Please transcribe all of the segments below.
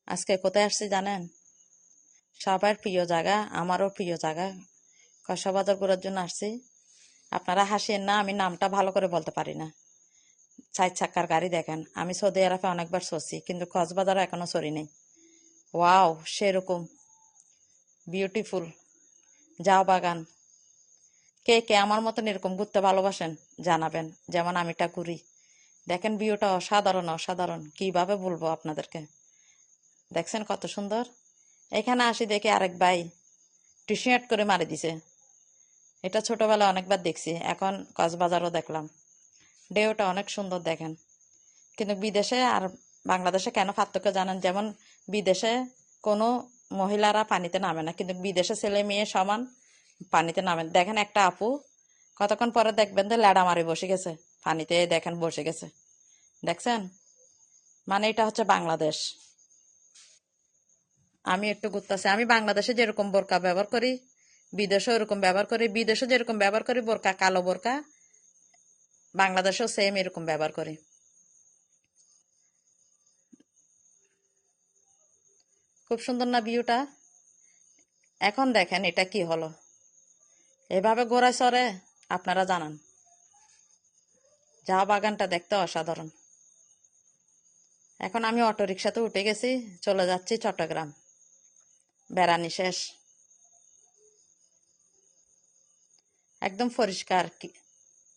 আজকে কোথায় আসছি জানেন? সবার প্রিয় জায়গা, আমারও প্রিয় জায়গা। কক্সবাজার ঘোরার জন্য আসছি। আপনারা হাসিয়েন না, আমি নামটা ভালো করে বলতে পারি না। 4 চাক্কার গাড়ি দেখেন, আমি সৌদি আরবে অনেকবার চড়ছি, কিন্তু কক্সবাজারও এখনো চড়ি নেই। ওয়াও, সেরকম বিউটিফুল জাও বাগান। কে কে আমার মতন এরকম ঘুরতে ভালোবাসেন জানাবেন, যেমন আমিটা ঘুরি। দেখেন ভিউটা অসাধারণ অসাধারণ, কিভাবে বলবো আপনাদেরকে। দেখছেন কত সুন্দর। এখানে আসি দেখে আরেক ভাই টিশার্ট করে মারি দিছে। এটা ছোটবেলায় অনেকবার দেখছি, এখন কক্সবাজারও দেখলাম। ঢেউটা অনেক সুন্দর দেখেন। কিন্তু বিদেশে আর বাংলাদেশে কেন পার্থক্য জানেন? যেমন বিদেশে কোনো মহিলারা পানিতে নামে না, কিন্তু বিদেশে ছেলে মেয়ে সমান পানিতে নামেন। দেখেন একটা আপু কতক্ষণ পরে দেখবেন যে ল্যাডা মারি বসে গেছে পানিতে, দেখেন বসে গেছে। দেখছেন? মানে এটা হচ্ছে বাংলাদেশ। আমি একটু ঘুরতেছি, আমি বাংলাদেশে যেরকম বোরকা ব্যবহার করি বিদেশে ওরকম ব্যবহার করি, বিদেশে যেরকম ব্যবহার করি বোরকা, কালো বোরকা, বাংলাদেশেও সেম এরকম ব্যবহার করি। খুব সুন্দর না ভিউটা? এখন দেখেন এটা কি হলো, এভাবে ঘোড়ায় চড়ে? আপনারা জানান। চা বাগানটা দেখতে অসাধারণ। এখন আমি অটো রিক্সাতে উঠে গেছি, চলে যাচ্ছি চট্টগ্রাম। বেড়ানি শেষ, একদম পরিষ্কার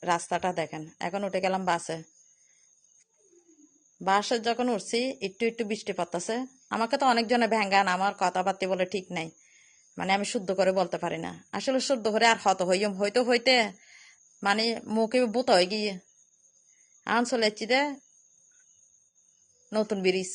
রাস্তাটা দেখেন। এখন উঠে গেলাম বাসে। বাসে যখন উঠছি একটু একটু বৃষ্টি পড়তেছে। আমাকে তো অনেকজনে ভেঙ্গান, আমার কথাবার্তা বলে ঠিক নাই। মানে আমি শুদ্ধ করে বলতে পারি না, আসলে শুদ্ধ করে আর হত হইম হইতে হইতে মানে মুখে বুত হয়ে গিয়ে এখন চলে যাচ্ছি দে নতুন ব্রিজ।